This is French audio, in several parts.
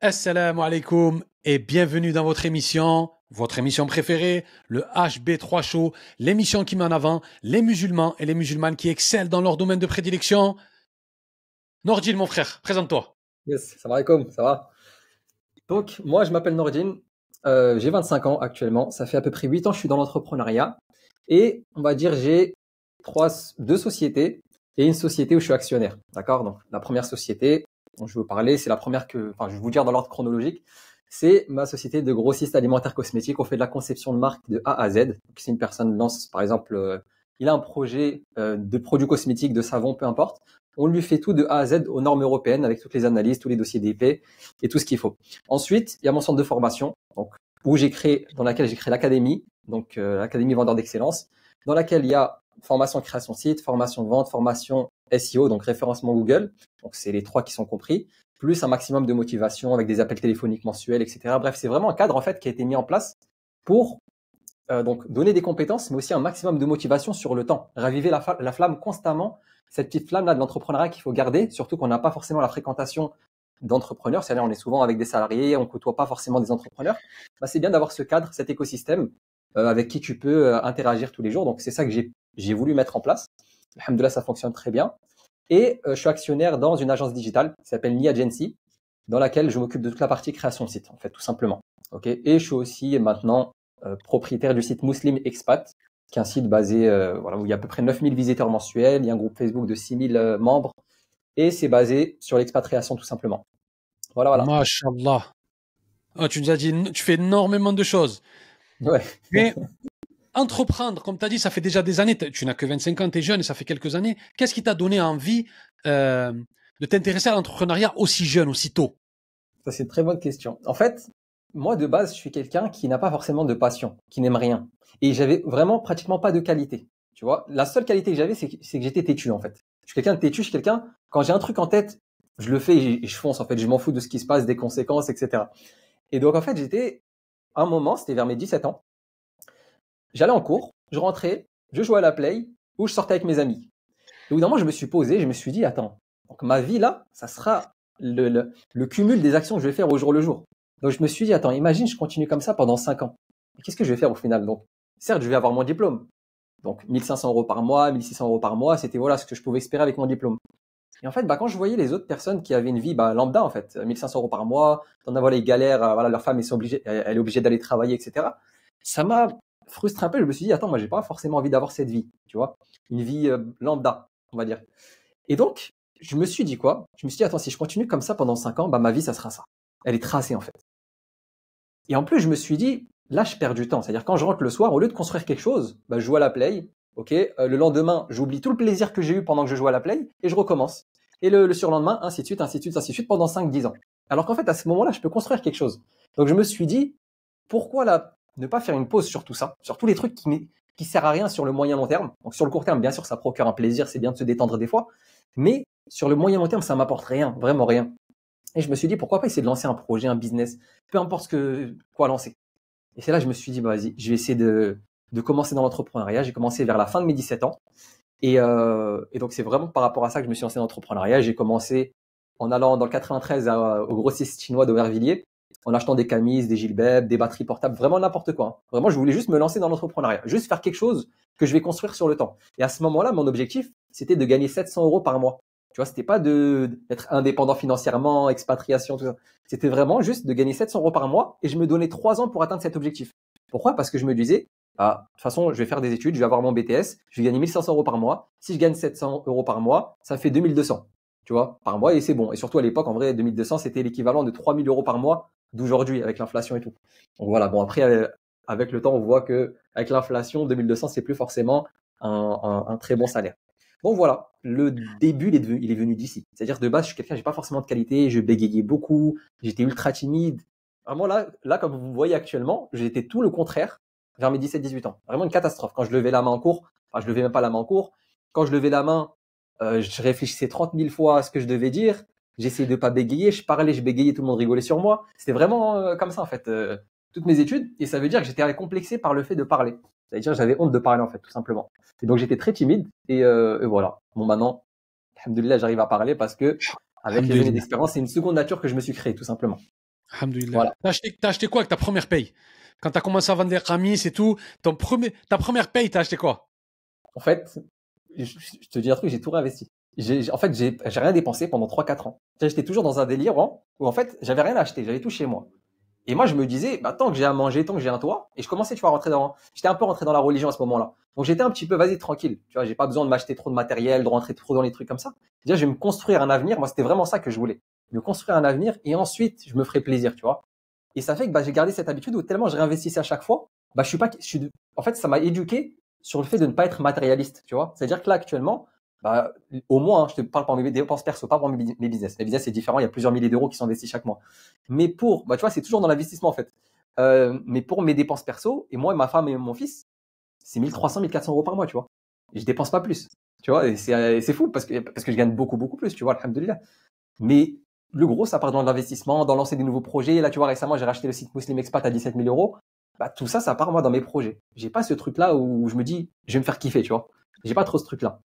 Assalamu alaikum et bienvenue dans votre émission préférée, le HB3 Show, l'émission qui met en avant les musulmans et les musulmanes qui excellent dans leur domaine de prédilection. Nordil, mon frère, présente-toi. Yes, ça va comme ça va. Donc, moi, je m'appelle Nordine, j'ai 25 ans actuellement. Ça fait à peu près 8 ans que je suis dans l'entrepreneuriat. Et on va dire, j'ai deux sociétés et une société où je suis actionnaire. D'accord? Donc, la première société dont je vais vous parler, c'est la première je vais vous dire dans l'ordre chronologique. C'est ma société de grossiste alimentaire cosmétique. On fait de la conception de marque de A à Z. Donc, si une personne lance, par exemple, il a un projet de produits cosmétiques, de savon, peu importe. On lui fait tout de A à Z aux normes européennes avec toutes les analyses, tous les dossiers d'IP et tout ce qu'il faut. Ensuite, il y a mon centre de formation, donc dans laquelle j'ai créé l'académie, donc l'académie vendeur d'excellence, dans laquelle il y a formation création site, formation de vente, formation SEO, donc référencement Google. Donc c'est les trois qui sont compris, plus un maximum de motivation avec des appels téléphoniques mensuels, etc. Bref, c'est vraiment un cadre en fait qui a été mis en place pour donc donner des compétences, mais aussi un maximum de motivation sur le temps, raviver la flamme constamment, cette petite flamme là de l'entrepreneuriat qu'il faut garder, surtout qu'on n'a pas forcément la fréquentation d'entrepreneurs, c'est-à-dire on est souvent avec des salariés, on côtoie pas forcément des entrepreneurs. Bah, c'est bien d'avoir ce cadre, cet écosystème avec qui tu peux interagir tous les jours. Donc c'est ça que j'ai voulu mettre en place. Alhamdoulilah, ça fonctionne très bien. Et je suis actionnaire dans une agence digitale qui s'appelle Mi Agency, dans laquelle je m'occupe de toute la partie création de site, en fait, tout simplement. Ok. Et je suis aussi maintenant propriétaire du site Muslim Expat, qui est un site basé voilà, où il y a à peu près 9000 visiteurs mensuels, il y a un groupe Facebook de 6000 membres, et c'est basé sur l'expatriation tout simplement. Voilà, voilà. Mashallah. Oh, tu nous as dit, tu fais énormément de choses. Ouais. Mais entreprendre, comme tu as dit, ça fait déjà des années. Tu n'as que 25 ans, tu es jeune et ça fait quelques années. Qu'est-ce qui t'a donné envie de t'intéresser à l'entrepreneuriat aussi jeune, aussi tôt? Ça, c'est une très bonne question. En fait, moi, de base, je suis quelqu'un qui n'a pas forcément de passion, qui n'aime rien. Et j'avais vraiment pratiquement pas de qualité. Tu vois, la seule qualité que j'avais, c'est que j'étais têtu, en fait. Je suis quelqu'un de têtu, je suis quelqu'un, quand j'ai un truc en tête, je le fais et je fonce, en fait. Je m'en fous de ce qui se passe, des conséquences, etc. Et donc, en fait, à un moment, c'était vers mes 17 ans, j'allais en cours, je rentrais, je jouais à la play, ou je sortais avec mes amis. Et au bout d'un moment, je me suis posé, je me suis dit, attends, donc ma vie là, ça sera le cumul des actions que je vais faire au jour le jour. Donc je me suis dit, attends, imagine, je continue comme ça pendant 5 ans. Et qu'est-ce que je vais faire au final? Donc, certes, je vais avoir mon diplôme. Donc, 1500 euros par mois, 1600 euros par mois, c'était voilà ce que je pouvais espérer avec mon diplôme. Et en fait, bah, quand je voyais les autres personnes qui avaient une vie bah, lambda, en fait, 1500 euros par mois, t'en as voilà, les galères, voilà, leur femme elle est obligée d'aller travailler, etc. Ça m'a frustré un peu. Je me suis dit, attends, moi, j'ai pas forcément envie d'avoir cette vie, tu vois, une vie lambda, on va dire. Et donc, je me suis dit quoi? Je me suis dit, attends, si je continue comme ça pendant 5 ans, bah, ma vie, ça sera ça. Elle est tracée, en fait. Et en plus, je me suis dit, là, je perds du temps. C'est-à-dire, quand je rentre le soir, au lieu de construire quelque chose, bah, je joue à la play. Ok, le lendemain, j'oublie tout le plaisir que j'ai eu pendant que je joue à la play et je recommence. Et le surlendemain, ainsi de suite, ainsi de suite, ainsi de suite, pendant 5-10 ans. Alors qu'en fait, à ce moment-là, je peux construire quelque chose. Donc, je me suis dit, pourquoi là, ne pas faire une pause sur tout ça, sur tous les trucs qui servent à rien sur le moyen long terme. Donc, sur le court terme, bien sûr, ça procure un plaisir, c'est bien de se détendre des fois. Mais sur le moyen long terme, ça m'apporte rien, vraiment rien. Et je me suis dit, pourquoi pas essayer de lancer un projet, un business, peu importe quoi lancer. Et c'est là que je me suis dit, bah, vas-y, je vais essayer de commencer dans l'entrepreneuriat. J'ai commencé vers la fin de mes 17 ans. Et donc, c'est vraiment par rapport à ça que je me suis lancé dans l'entrepreneuriat. J'ai commencé en allant dans le 93 au grossiste chinois d'Aubervilliers, en achetant des camises, des gilbert, des batteries portables, vraiment n'importe quoi. Hein. Vraiment, je voulais juste me lancer dans l'entrepreneuriat, juste faire quelque chose que je vais construire sur le temps. Et à ce moment-là, mon objectif, c'était de gagner 700 euros par mois. Tu vois, c'était pas d'être indépendant financièrement, expatriation, tout ça. C'était vraiment juste de gagner 700 euros par mois et je me donnais 3 ans pour atteindre cet objectif. Pourquoi? Parce que je me disais, ah, de toute façon, je vais faire des études, je vais avoir mon BTS, je vais gagner 1500 euros par mois. Si je gagne 700 euros par mois, ça fait 2200, tu vois, par mois et c'est bon. Et surtout à l'époque, en vrai, 2200, c'était l'équivalent de 3000 euros par mois d'aujourd'hui avec l'inflation et tout. Donc voilà, bon, après, avec le temps, on voit que avec l'inflation, 2200, c'est plus forcément un très bon salaire. Bon voilà, le début il est venu d'ici. C'est-à-dire de base, je suis quelqu'un, j'ai pas forcément de qualité, je bégayais beaucoup, j'étais ultra timide. Vraiment là, comme vous voyez actuellement, j'étais tout le contraire vers mes 17-18 ans. Vraiment une catastrophe. Quand je levais la main en cours, enfin je levais même pas la main en cours. Quand je levais la main, je réfléchissais 30 000 fois à ce que je devais dire. J'essayais de pas bégayer, je parlais, je bégayais, tout le monde rigolait sur moi. C'était vraiment comme ça en fait, toutes mes études. Et ça veut dire que j'étais complexé par le fait de parler. C'est-à-dire que j'avais honte de parler en fait, tout simplement. Et donc j'étais très timide et voilà. Bon maintenant, alhamdoulilah, j'arrive à parler parce que avec les années Alhamdulillah. d'expérience, c'est une seconde nature que je me suis créée tout simplement. Alhamdoulilah. Voilà. T'as acheté quoi avec ta première paye? Quand t'as commencé à vendre des Ramis et tout, ta première paye, t'as acheté quoi? En fait, je te dis un truc, j'ai tout réinvesti. En fait, j'ai rien dépensé pendant 3 4 ans. J'étais toujours dans un délire où en fait, j'avais rien acheté, j'avais tout chez moi. Et moi, je me disais, bah, tant que j'ai à manger, tant que j'ai un toit, et je commençais, tu vois, j'étais un peu rentré dans la religion à ce moment-là. Donc j'étais un petit peu, vas-y, tranquille. Tu vois, j'ai pas besoin de m'acheter trop de matériel, de rentrer trop dans les trucs comme ça. Déjà, je vais me construire un avenir. Moi, c'était vraiment ça que je voulais. Me construire un avenir, et ensuite, je me ferai plaisir, tu vois. Et ça fait que, bah, j'ai gardé cette habitude où tellement je réinvestissais à chaque fois, bah, en fait, ça m'a éduqué sur le fait de ne pas être matérialiste, tu vois. C'est-à-dire que là, actuellement, bah, au moins, hein, je te parle pour mes dépenses perso, pas pour mes business. Mes business, c'est différent. Il y a plusieurs milliers d'euros qui sont investis chaque mois. Mais bah, tu vois, c'est toujours dans l'investissement, en fait. Mais pour mes dépenses perso, et moi, ma femme et mon fils, c'est 1300, 1400 euros par mois, tu vois. Et je dépense pas plus. Tu vois, et c'est fou parce que je gagne beaucoup, beaucoup plus, tu vois, alhamdoulilah. Mais le gros, ça part dans l'investissement, dans lancer des nouveaux projets. Là, tu vois, récemment, j'ai racheté le site Muslim Expat à 17 000 euros. Bah, tout ça, ça part, moi, dans mes projets. J'ai pas ce truc-là où je me dis, je vais me faire kiffer, tu vois. J'ai pas trop ce truc-là.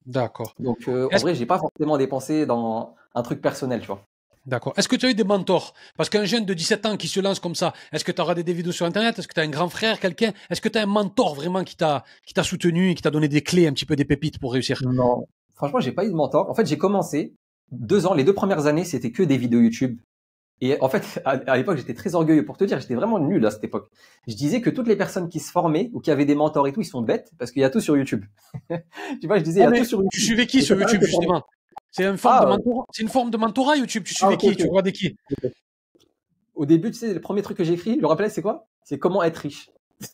D'accord. Donc, en vrai, j'ai pas forcément dépensé dans un truc personnel, tu vois. D'accord. Est-ce que tu as eu des mentors? Parce qu'un jeune de 17 ans qui se lance comme ça, est-ce que tu as regardé des vidéos sur Internet? Est-ce que tu as un grand frère, quelqu'un? Est-ce que tu as un mentor vraiment qui t'a soutenu et qui t'a donné des clés, un petit peu des pépites pour réussir? Non. Franchement, j'ai pas eu de mentor. En fait, j'ai commencé 2 ans. Les 2 premières années, c'était que des vidéos YouTube. Et en fait, à l'époque, j'étais très orgueilleux. Pour te dire, j'étais vraiment nul à cette époque. Je disais que toutes les personnes qui se formaient ou qui avaient des mentors et tout, ils sont bêtes parce qu'il y a tout sur YouTube. Tu vois, je disais, il y Ah, a tout mais sur tu YouTube. suivais qui Et ça sur sert à rien YouTube, de se former. justement? C'est une forme de Ah, mentorat. C'est une forme de mentorat, YouTube. Tu suivais ok, qui? ok. Tu regardais qui? Ok. Au début, tu sais, le premier truc que j'ai écrit, je me rappelle, c'est quoi? C'est comment être riche.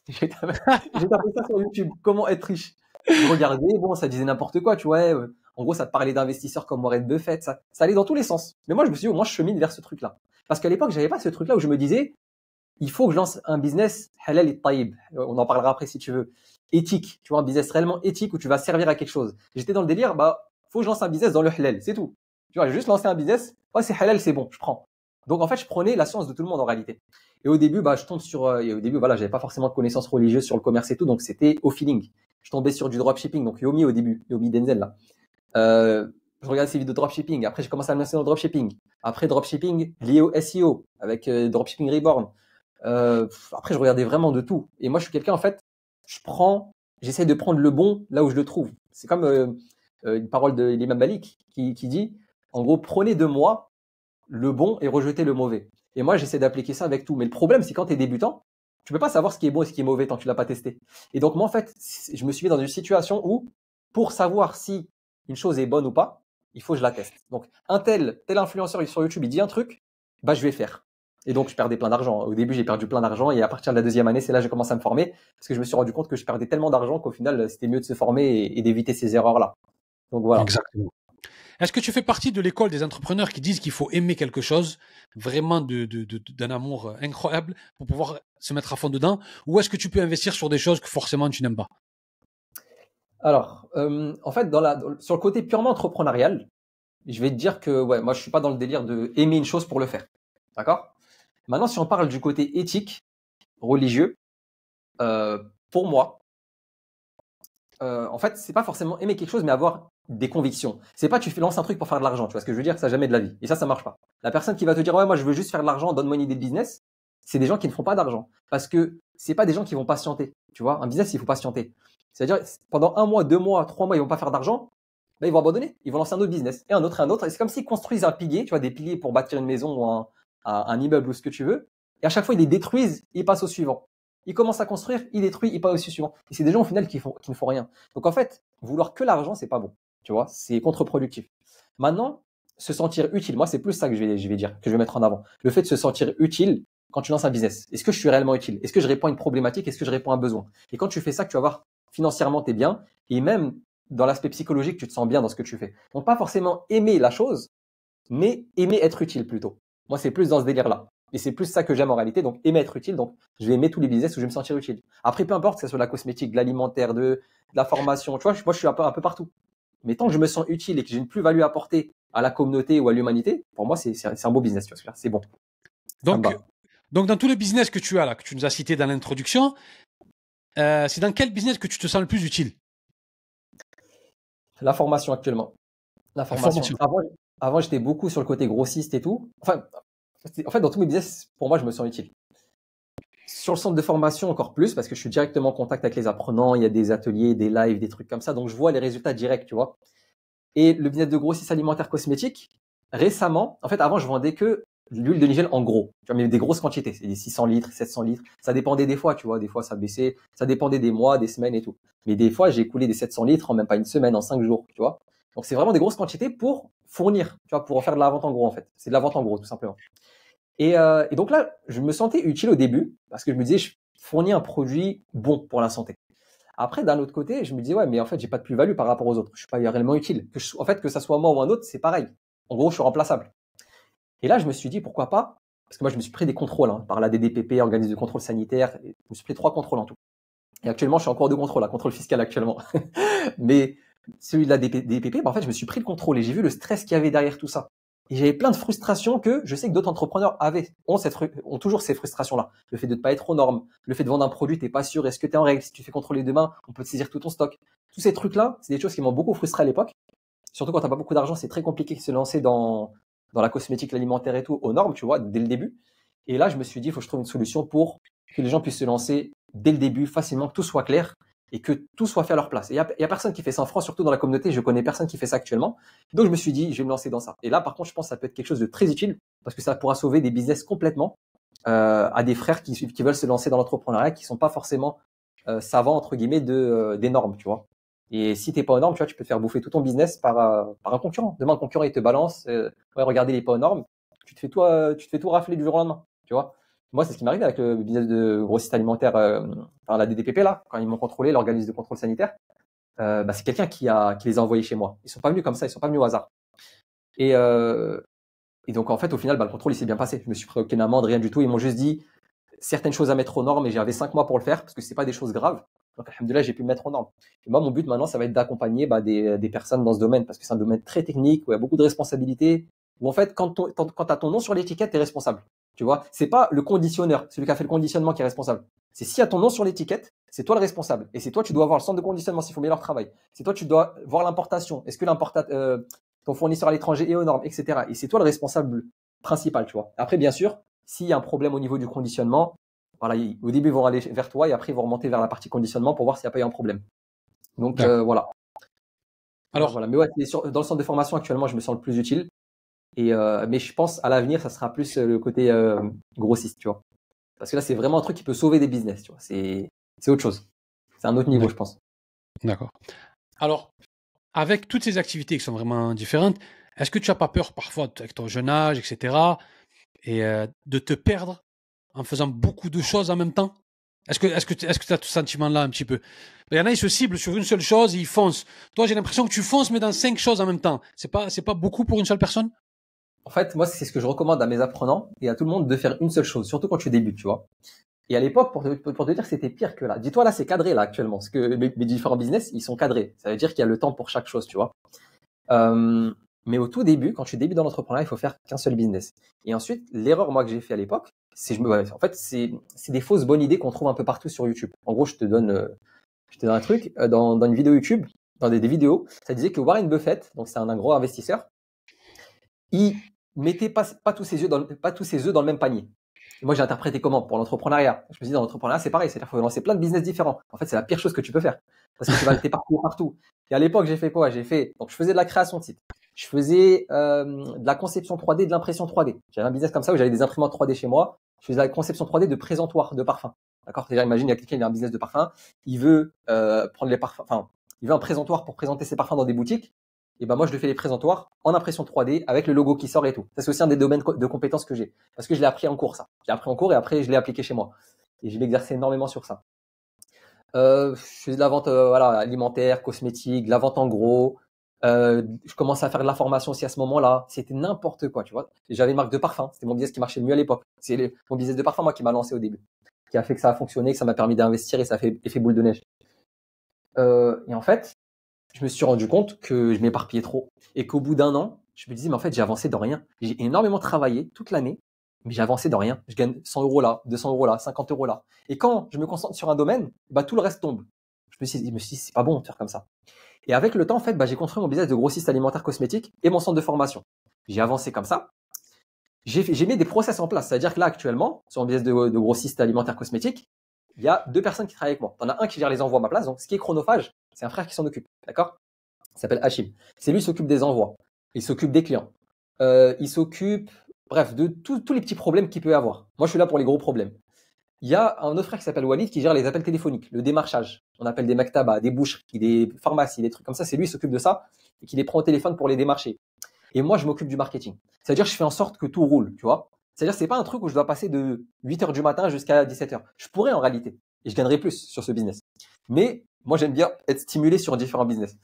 J'ai tapé ça sur YouTube. Comment être riche. Je regardais, bon, ça disait n'importe quoi, tu vois. En gros, ça te parlait d'investisseurs comme Warren Buffett. Ça allait dans tous les sens. Mais moi, je me suis dit, moi, je chemine vers ce truc-là. Parce qu'à l'époque, j'avais pas ce truc-là où je me disais, il faut que je lance un business halal et taïb. On en parlera après si tu veux. Éthique. Tu vois, un business réellement éthique où tu vas servir à quelque chose. J'étais dans le délire, bah, faut que je lance un business dans le halal. C'est tout. Tu vois, j'ai juste lancé un business. Ouais, c'est halal, c'est bon, je prends. Donc, en fait, je prenais la science de tout le monde en réalité. Et au début, bah, je tombe sur, et au début, voilà, j'avais pas forcément de connaissances religieuses sur le commerce et tout. Donc, c'était au feeling. Je tombais sur du dropshipping. Donc, Yomi au début. Yomi Denzel, là. Je regardais ses vidéos de dropshipping. Après, j'ai commencé à me lancer dans le dropshipping. Après, dropshipping lié au SEO avec Dropshipping Reborn. Après, je regardais vraiment de tout. Et moi, je suis quelqu'un, en fait, j'essaie de prendre le bon là où je le trouve. C'est comme une parole de l'imam Malik qui dit, en gros, prenez de moi le bon et rejetez le mauvais. Et moi, j'essaie d'appliquer ça avec tout. Mais le problème, c'est quand tu es débutant, tu peux pas savoir ce qui est bon et ce qui est mauvais tant que tu l'as pas testé. Et donc, moi, en fait, je me suis mis dans une situation où, pour savoir si une chose est bonne ou pas, il faut que je la teste. Donc, tel influenceur sur YouTube, il dit un truc, bah, je vais faire. Et donc, je perdais plein d'argent. Au début, j'ai perdu plein d'argent et à partir de la deuxième année, c'est là que j'ai commencé à me former parce que je me suis rendu compte que je perdais tellement d'argent qu'au final, c'était mieux de se former et d'éviter ces erreurs-là. Donc, voilà. Exactement. Est-ce que tu fais partie de l'école des entrepreneurs qui disent qu'il faut aimer quelque chose, vraiment d'un amour incroyable pour pouvoir se mettre à fond dedans, ou est-ce que tu peux investir sur des choses que forcément tu n'aimes pas? Alors, en fait, sur le côté purement entrepreneurial, je vais te dire que ouais, moi, je suis pas dans le délire de aimer une chose pour le faire. D'accord? Maintenant, si on parle du côté éthique, religieux, euh, pour moi, en fait, c'est pas forcément aimer quelque chose, mais avoir des convictions. C'est pas lances un truc pour faire de l'argent, tu vois ce que je veux dire? Ça jamais de la vie. Et ça marche pas. La personne qui va te dire ouais, moi je veux juste faire de l'argent, donne-moi une idée de business, c'est des gens qui ne font pas d'argent parce que c'est pas des gens qui vont patienter. Tu vois, un business il faut patienter. C'est-à-dire pendant 1 mois, 2 mois, 3 mois, ils vont pas faire d'argent, ben, ils vont abandonner. Ils vont lancer un autre business et un autre et un autre. Et c'est comme s'ils construisent un pilier, tu vois, des piliers pour bâtir une maison ou un immeuble ou ce que tu veux. Et à chaque fois ils les détruisent, ils passent au suivant. Ils commencent à construire, ils détruisent, ils passent au suivant. Et c'est des gens au final qui ne font rien. Donc en fait, vouloir que l'argent, c'est pas bon. Tu vois, c'est contre-productif. Maintenant, se sentir utile, moi, c'est plus ça que je vais dire, que je vais mettre en avant. Le fait de se sentir utile quand tu lances un business. Est-ce que je suis réellement utile? Est-ce que je réponds à une problématique? Est-ce que je réponds à un besoin? Et quand tu fais ça, que tu vas voir financièrement, t'es bien. Et même dans l'aspect psychologique, tu te sens bien dans ce que tu fais. Donc, pas forcément aimer la chose, mais aimer être utile plutôt. Moi, c'est plus dans ce délire-là. Et c'est plus ça que j'aime en réalité. Donc, aimer être utile. Donc, je vais aimer tous les business où je vais me sentir utile. Après, peu importe que ce soit de la cosmétique, de l'alimentaire, de la formation. Tu vois, moi, je suis un peu partout. Mais tant que je me sens utile et que j'ai une plus-value à apporter à la communauté ou à l'humanité, pour moi, c'est un beau business. Tu vois, c'est bon. Ça me Donc, va. donc, dans tous les business que tu as là, que tu nous as cités dans l'introduction, c'est dans quel business que tu te sens le plus utile? La formation actuellement. La La formation. formation. Avant, j'étais beaucoup sur le côté grossiste et tout. Enfin, En fait, dans tous mes business, pour moi, je me sens utile. Sur le centre de formation, encore plus, parce que je suis directement en contact avec les apprenants. Il y a des ateliers, des lives, des trucs comme ça. Donc, je vois les résultats directs, tu vois. Et le business de grossiste alimentaire cosmétique, récemment, en fait, avant, je vendais que l'huile de Nigel en gros. Tu vois, mais des grosses quantités. C'est des 600 litres, 700 litres. Ça dépendait des fois, tu vois. Des fois, ça baissait. Ça dépendait des mois, des semaines et tout. Mais des fois, j'ai écoulé des 700 litres en même pas une semaine, en 5 jours, tu vois. Donc, c'est vraiment des grosses quantités pour fournir, tu vois, pour faire de la vente en gros, en fait. C'est de la vente en gros, tout simplement. Et donc là, je me sentais utile au début parce que je me disais, je fournis un produit bon pour la santé. Après, d'un autre côté, je me disais, ouais, mais en fait, j'ai pas de plus-value par rapport aux autres. Je suis pas réellement utile. En fait, que ça soit moi ou un autre, c'est pareil. En gros, je suis remplaçable. Et là, je me suis dit, pourquoi pas? Parce que moi, je me suis pris des contrôles par la DDPP, organisme de contrôle sanitaire. Je me suis pris 3 contrôles en tout. Et actuellement, je suis en cours de contrôle, contrôle fiscal actuellement. Mais celui de la DDPP, en fait, je me suis pris le contrôle et j'ai vu le stress qu'il y avait derrière tout ça. Et j'avais plein de frustrations que je sais que d'autres entrepreneurs ont toujours ces frustrations-là. Le fait de ne pas être aux normes, le fait de vendre un produit, t'es pas sûr, est-ce que tu es en règle, si tu fais contrôler demain, on peut te saisir tout ton stock. Tous ces trucs-là, c'est des choses qui m'ont beaucoup frustré à l'époque. Surtout quand t'as pas beaucoup d'argent, c'est très compliqué de se lancer dans la cosmétique, l'alimentaire et tout, aux normes, tu vois, dès le début. Et là, je me suis dit, il faut que je trouve une solution pour que les gens puissent se lancer dès le début, facilement, que tout soit clair et que tout soit fait à leur place. Et il y a personne qui fait ça en France, surtout dans la communauté, je connais personne qui fait ça actuellement. Donc je me suis dit, je vais me lancer dans ça. Et là, par contre, je pense que ça peut être quelque chose de très utile parce que ça pourra sauver des business complètement à des frères qui veulent se lancer dans l'entrepreneuriat, qui sont pas forcément savants entre guillemets des normes, tu vois. Et si t'es pas aux normes, tu vois, tu peux te faire bouffer tout ton business par un concurrent. Demain, un concurrent il te balance, ouais, regardez, il est pas aux normes, tu te fais tout rafler du jour au lendemain, tu vois. Moi, c'est ce qui m'arrive avec le business de grossiste alimentaire, la DDPP là, quand ils m'ont contrôlé, l'organisme de contrôle sanitaire. C'est quelqu'un qui les a envoyés chez moi. Ils sont pas venus comme ça, ils sont pas venus au hasard. Et, euh, et donc en fait, au final, le contrôle il s'est bien passé. Je me suis pris aucune amende, rien du tout. Ils m'ont juste dit certaines choses à mettre aux normes et j'avais 5 mois pour le faire parce que c'est pas des choses graves. Donc alhamdoulilah, j'ai pu me mettre aux normes. Et moi, mon but maintenant, ça va être d'accompagner des personnes dans ce domaine parce que c'est un domaine très technique où il y a beaucoup de responsabilités. Où en fait, quand tu as ton nom sur l'étiquette, tu es responsable. Tu vois, c'est pas le conditionneur, celui qui a fait le conditionnement qui est responsable. C'est s'il y a ton nom sur l'étiquette, c'est toi le responsable. Et c'est toi, tu dois voir le centre de conditionnement s'ils font bien leur travail. C'est toi, tu dois voir l'importation. Est-ce que ton fournisseur à l'étranger est aux normes, etc. Et c'est toi le responsable principal, tu vois. Après, bien sûr, s'il y a un problème au niveau du conditionnement, voilà, au début, ils vont aller vers toi et après, ils vont remonter vers la partie conditionnement pour voir s'il n'y a pas eu un problème. Donc, voilà. Alors, voilà. Mais ouais, dans le centre de formation, actuellement, je me sens le plus utile. Mais je pense à l'avenir, ça sera plus le côté grossiste, tu vois. Parce que là, c'est vraiment un truc qui peut sauver des business, tu vois. C'est autre chose. C'est un autre niveau, je pense. D'accord. Alors, avec toutes ces activités qui sont vraiment différentes, est-ce que tu n'as pas peur parfois, avec ton jeune âge, etc., et de te perdre en faisant beaucoup de choses en même temps? Est-ce que tu as ce sentiment-là un petit peu? Il y en a, ils se ciblent sur une seule chose et ils foncent. Toi, j'ai l'impression que tu fonces, mais dans 5 choses en même temps. C'est pas beaucoup pour une seule personne? En fait, moi, c'est ce que je recommande à mes apprenants et à tout le monde de faire une seule chose, surtout quand tu débutes, tu vois. Et à l'époque, pour te dire que c'était pire que là. Dis-toi, là, c'est cadré, là, actuellement. Parce que mes différents business, ils sont cadrés. Ça veut dire qu'il y a le temps pour chaque chose, tu vois. Mais au tout début, quand tu débutes dans l'entrepreneuriat, il faut faire qu'un seul business. Et ensuite, l'erreur, moi, que j'ai fait à l'époque, en fait, c'est des fausses bonnes idées qu'on trouve un peu partout sur YouTube. En gros, je te donne un truc. Dans une vidéo YouTube, dans des vidéos, ça disait que Warren Buffett, donc c'est un gros investisseur, il mettait pas tous ses œufs dans le même panier. Et moi, j'ai interprété comment? Pour l'entrepreneuriat. Je me suis dit, dans l'entrepreneuriat, c'est pareil. C'est-à-dire qu'il faut lancer plein de business différents. En fait, c'est la pire chose que tu peux faire. Parce que tu vas être partout. Et à l'époque, j'ai fait quoi? Donc, je faisais de la création de site. Je faisais de la conception 3D, de l'impression 3D. J'avais un business comme ça où j'avais des imprimantes 3D chez moi. Je faisais de la conception 3D de présentoirs de parfums. D'accord? C'est-à-dire, imagine, il y a quelqu'un qui a un business de parfum. Il veut prendre les parfums. Enfin, il veut un présentoir pour présenter ses parfums dans des boutiques. Et ben moi, je le fais les présentoirs en impression 3D avec le logo qui sort et tout. Ça, c'est aussi un des domaines de compétences que j'ai. Parce que je l'ai appris en cours, ça. J'ai appris en cours et après, je l'ai appliqué chez moi. Et je m'exerçais énormément sur ça. Je faisais de la vente alimentaire, cosmétique, de la vente en gros. Je commençais à faire de la formation aussi à ce moment-là. C'était n'importe quoi, tu vois. J'avais une marque de parfum. C'était mon business qui marchait le mieux à l'époque. C'est mon business de parfum, moi, qui m'a lancé au début. Qui a fait que ça a fonctionné, que ça m'a permis d'investir et ça a fait effet boule de neige. Et en fait, je me suis rendu compte que je m'éparpillais trop et qu'au bout d'un an, je me disais, mais en fait, j'ai avancé dans rien. J'ai énormément travaillé toute l'année, mais j'ai avancé dans rien. Je gagne 100 euros là, 200 euros là, 50 euros là. Et quand je me concentre sur un domaine, bah, tout le reste tombe. Je me suis dit, c'est pas bon de faire comme ça. Et avec le temps, en fait, bah, j'ai construit mon business de grossiste alimentaire cosmétique et mon centre de formation. J'ai avancé comme ça. j'ai mis des process en place. C'est-à-dire que là, actuellement, sur mon business de grossiste alimentaire cosmétique, il y a 2 personnes qui travaillent avec moi. T'en as un qui gère les envois à ma place. Donc, ce qui est chronophage, c'est un frère qui s'en occupe. D'accord? Il s'appelle Hachim. C'est lui qui s'occupe des envois. Il s'occupe des clients. Il s'occupe, bref, de tous les petits problèmes qu'il peut y avoir. Moi, je suis là pour les gros problèmes. Il y a un autre frère qui s'appelle Walid qui gère les appels téléphoniques, le démarchage. On appelle des maktaba, des boucheries, des pharmacies, des trucs comme ça. C'est lui qui s'occupe de ça et qui les prend au téléphone pour les démarcher. Et moi, je m'occupe du marketing. C'est-à-dire, je fais en sorte que tout roule, tu vois. C'est-à-dire, c'est pas un truc où je dois passer de 8h du matin jusqu'à 17h. Je pourrais en réalité. Et je gagnerais plus sur ce business. Mais moi, j'aime bien être stimulé sur différents business.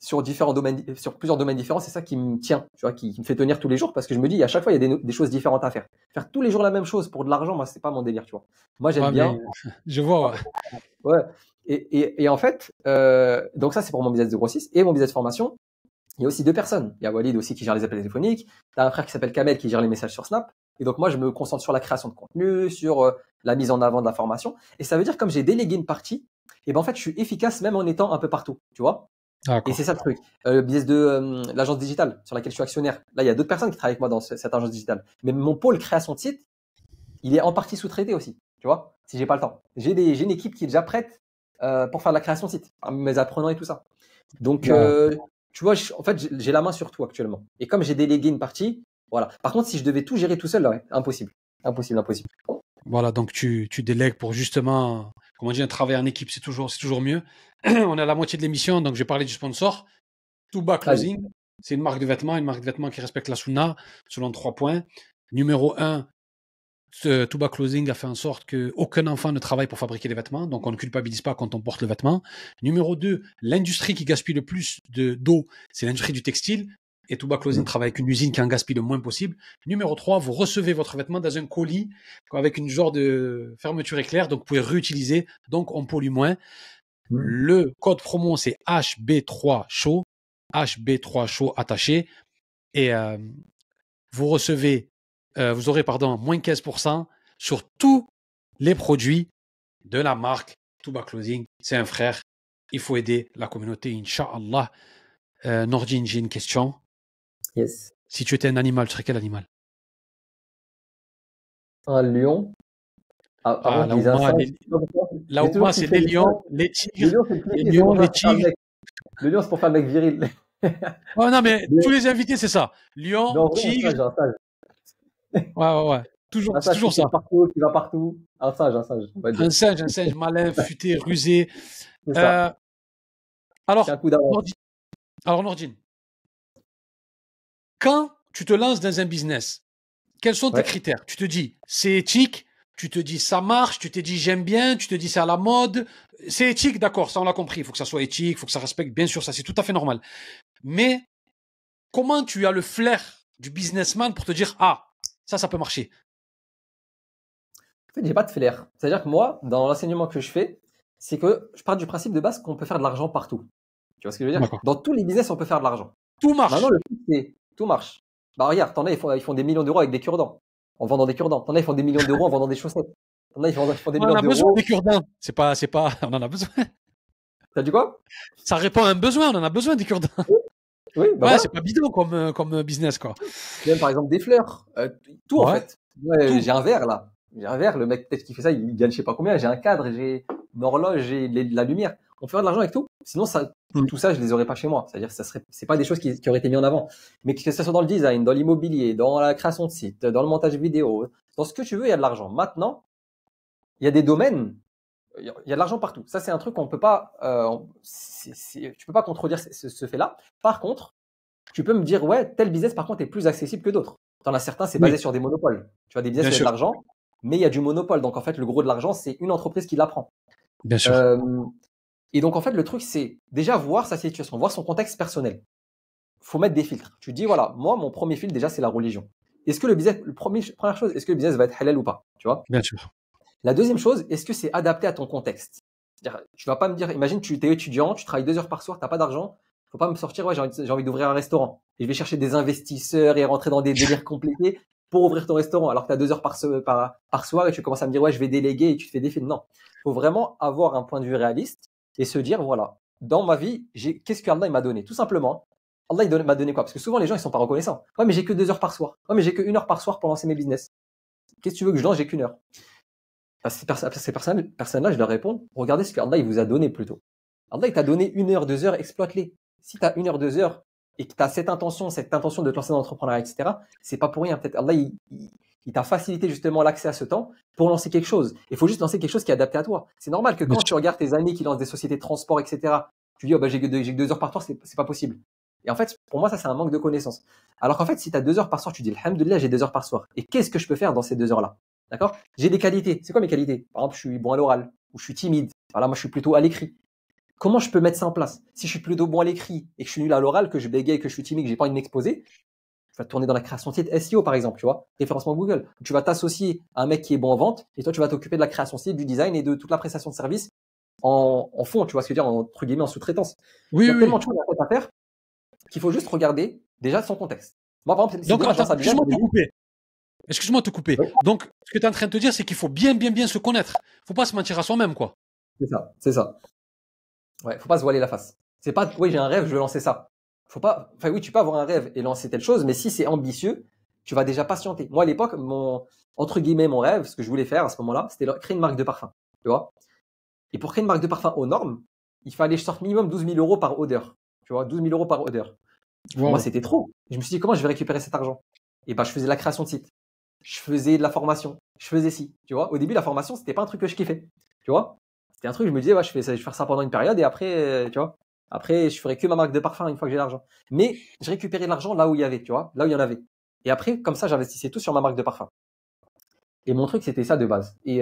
Sur différents domaines, sur plusieurs domaines différents, c'est ça qui me tient, tu vois, qui me fait tenir tous les jours parce que je me dis, à chaque fois, il y a des choses différentes à faire. Faire tous les jours la même chose pour de l'argent, moi, c'est pas mon délire, tu vois. Moi, j'aime bien. Je vois, ouais. Ouais. Et en fait, donc ça, c'est pour mon business de grossiste et mon business de formation. Il y a aussi 2 personnes. Il y a Walid aussi qui gère les appels téléphoniques. Tu as un frère qui s'appelle Kamel qui gère les messages sur Snap. Et donc, moi, je me concentre sur la création de contenu, sur la mise en avant de la formation. Et ça veut dire, comme j'ai délégué une partie, et ben, en fait, je suis efficace même en étant un peu partout, tu vois. Et c'est ça le truc. Le business de l'agence digitale sur laquelle je suis actionnaire. Là, il y a d'autres personnes qui travaillent avec moi dans cette agence digitale. Mais mon pôle création de site, il est en partie sous-traité aussi, tu vois, si j'ai pas le temps. J'ai une équipe qui est déjà prête pour faire de la création de site, mes apprenants et tout ça. Donc, tu vois, en fait, j'ai la main sur tout actuellement. Et comme j'ai délégué une partie, voilà. Par contre, si je devais tout gérer tout seul, là, ouais, impossible. Impossible. Voilà, donc tu délègues pour justement, comment dire, travailler en équipe, c'est toujours mieux. On est à la moitié de l'émission, donc je vais parler du sponsor. Touba Clothing, c'est une marque de vêtements qui respecte la sunna selon 3 points. Numéro 1, Touba Clothing a fait en sorte qu'aucun enfant ne travaille pour fabriquer des vêtements, donc on ne culpabilise pas quand on porte le vêtement. Numéro 2, l'industrie qui gaspille le plus d'eau, c'est l'industrie du textile. Et Touba Clothing travaille avec une usine qui en gaspille le moins possible. Numéro 3, vous recevez votre vêtement dans un colis avec une genre de fermeture éclair, donc vous pouvez réutiliser, donc on pollue moins. Le code promo, c'est HB3SHOW, HB3SHOW attaché. Et vous aurez moins 15% sur tous les produits de la marque Touba Clothing. C'est un frère. Il faut aider la communauté, Inch'Allah. Nordine, j'ai une question. Yes. Si tu étais un animal, tu serais quel animal? Un lion. Avant, je disais un singe. Là où moi, c'est les lions, les tigres. Le lion, c'est pour faire le mec viril. Oh non, mais tous les invités, c'est ça. Lion, tigre. Un singe. Ouais. Toujours, un c'est toujours ça. Qui va partout. Un singe. Un singe malin, futé, rusé. C'est ça. Alors, Nordine, quand tu te lances dans un business, quels sont tes critères? Tu te dis, c'est éthique, tu te dis, ça marche, tu te dis, j'aime bien, tu te dis, c'est à la mode. C'est éthique, d'accord, ça on l'a compris. Il faut que ça soit éthique, il faut que ça respecte, bien sûr, ça c'est tout à fait normal. Mais comment tu as le flair du businessman pour te dire, ça peut marcher? En fait, j'ai pas de flair. C'est-à-dire que moi, dans l'enseignement que je fais, c'est que je pars du principe de base qu'on peut faire de l'argent partout. Tu vois ce que je veux dire? Dans tous les business, on peut faire de l'argent. Tout marche. Maintenant, le truc, c'est tout marche. Bah regarde, t'en as, ils font des millions d'euros avec des cure-dents, en vendant des cure-dents. T'en as, ils font des millions d'euros en vendant des chaussettes. T'en as, ils font des millions d'euros. On a besoin des cure-dents. C'est pas, on en a besoin. T'as dit quoi? Ça répond à un besoin, on en a besoin des cure-dents. Oui, voilà. C'est pas bidon comme business, quoi. Même par exemple des fleurs, tout en fait. Tout. J'ai un verre là. Le mec peut-être qui fait ça, il gagne je sais pas combien. J'ai un cadre, j'ai une horloge, j'ai de la lumière. On peut faire de l'argent avec tout. Sinon, tout ça, je les aurais pas chez moi. C'est-à-dire, c'est pas des choses qui auraient été mises en avant. Mais que ce soit dans le design, dans l'immobilier, dans la création de site, dans le montage vidéo, dans ce que tu veux, il y a de l'argent. Maintenant, il y a des domaines, il y a de l'argent partout. Ça, c'est un truc qu'on peut pas, tu peux pas contredire ce fait-là. Par contre, tu peux me dire, ouais, tel business, par contre, est plus accessible que d'autres. T'en as certains, c'est basé sur des monopoles. Tu vois, des business, il y a de l'argent, mais il y a du monopole. Donc, en fait, le gros de l'argent, c'est une entreprise qui l'apprend. Bien sûr. Et donc, en fait, le truc, c'est déjà voir sa situation, voir son contexte personnel. Faut mettre des filtres. Tu dis, voilà, moi, mon premier filtre, déjà, c'est la religion. Est-ce que le business, première chose, est-ce que le business va être halal ou pas? Tu vois? Bien sûr. La deuxième chose, est-ce que c'est adapté à ton contexte? C'est-à-dire, tu vas pas me dire, imagine, tu es étudiant, tu travailles 2 heures par soir, t'as pas d'argent. Faut pas me sortir, ouais, j'ai envie d'ouvrir un restaurant. Et je vais chercher des investisseurs et rentrer dans des délires compliqués pour ouvrir ton restaurant. Alors que tu as 2 heures par soir et tu commences à me dire, ouais, je vais déléguer et tu te fais des films. Non. Faut vraiment avoir un point de vue réaliste et se dire, voilà, dans ma vie, qu'est-ce qu'Allah m'a donné? Tout simplement. Allah m'a donné quoi? Parce que souvent les gens ils sont pas reconnaissants. Ouais, mais j'ai que 2 heures par soir. Ouais, mais j'ai que 1 heure par soir pour lancer mes business. Qu'est-ce que tu veux que je lance? J'ai qu'1 heure. À ces personnes-là, je leur réponds, regardez ce que Allah il vous a donné plutôt. Allah il t'a donné 1 heure, 2 heures, exploite-les. Si tu as 1 heure, 2 heures et que tu as cette intention de te lancer dans l'entrepreneuriat, etc., c'est pas pour rien. Peut-être Allah il t'a facilité justement l'accès à ce temps pour lancer quelque chose. Il faut juste lancer quelque chose qui est adapté à toi. C'est normal que Bien quand tu sûr. regardes tes amis qui lancent des sociétés de transport, etc., tu dis, oh, bah, j'ai que 2 heures par soir, c'est pas possible. Et en fait, pour moi, ça, c'est un manque de connaissance. Alors qu'en fait, si tu as 2 heures par soir, tu dis, alhamdoulilah, j'ai 2 heures par soir. Et qu'est-ce que je peux faire dans ces 2 heures-là? D'accord? J'ai des qualités. C'est quoi mes qualités? Par exemple, je suis bon à l'oral ou je suis timide. Voilà, moi, je suis plutôt à l'écrit. Comment je peux mettre ça en place? Si je suis plutôt bon à l'écrit et que je suis nul à l'oral, que je bégaye, que je suis timide, que j'ai pas envie de m'exposer, tu vas te tourner dans la création de site SEO, par exemple, tu vois, référencement Google. Tu vas t'associer à un mec qui est bon en vente et toi, tu vas t'occuper de la création de site, du design et de toute la prestation de service en fond, tu vois ce que je veux dire, entre guillemets, en sous-traitance. Il Oui, y a oui, tellement oui. de choses à faire qu'il faut juste regarder déjà son contexte. Moi, par exemple, si Donc, demain je attends, lance un business, excuse-moi je de me te dis, couper. Excuse-moi de te couper. oui, Donc, ce que tu es en train de te dire, c'est qu'il faut bien, bien, bien se connaître. Faut pas se mentir à soi-même, quoi. c'est ça, c'est ça. Ouais, faut pas se voiler la face. C'est pas, oui, j'ai un rêve, je veux lancer ça. Faut pas, enfin, oui, tu peux avoir un rêve et lancer telle chose, mais si c'est ambitieux, tu vas déjà patienter. Moi, à l'époque, entre guillemets, mon rêve, ce que je voulais faire à ce moment-là, c'était créer une marque de parfum. Tu vois? Et pour créer une marque de parfum aux normes, il fallait que je sorte minimum 12 000 euros par odeur. Tu vois, 12 000 euros par odeur. Pour moi, Wow. c'était trop. Je me suis dit, comment je vais récupérer cet argent? Et ben, je faisais la création de site. Je faisais de la formation. Je faisais ci. Tu vois, au début, la formation, c'était pas un truc que je kiffais. Tu vois, c'était un truc, je me disais, ouais, je vais faire ça pendant une période et après, tu vois, après, je ferai que ma marque de parfum une fois que j'ai l'argent. Mais je récupérais l'argent là où il y avait, tu vois, là où il y en avait. Et après, comme ça, j'investissais tout sur ma marque de parfum. Et mon truc, c'était ça de base. Et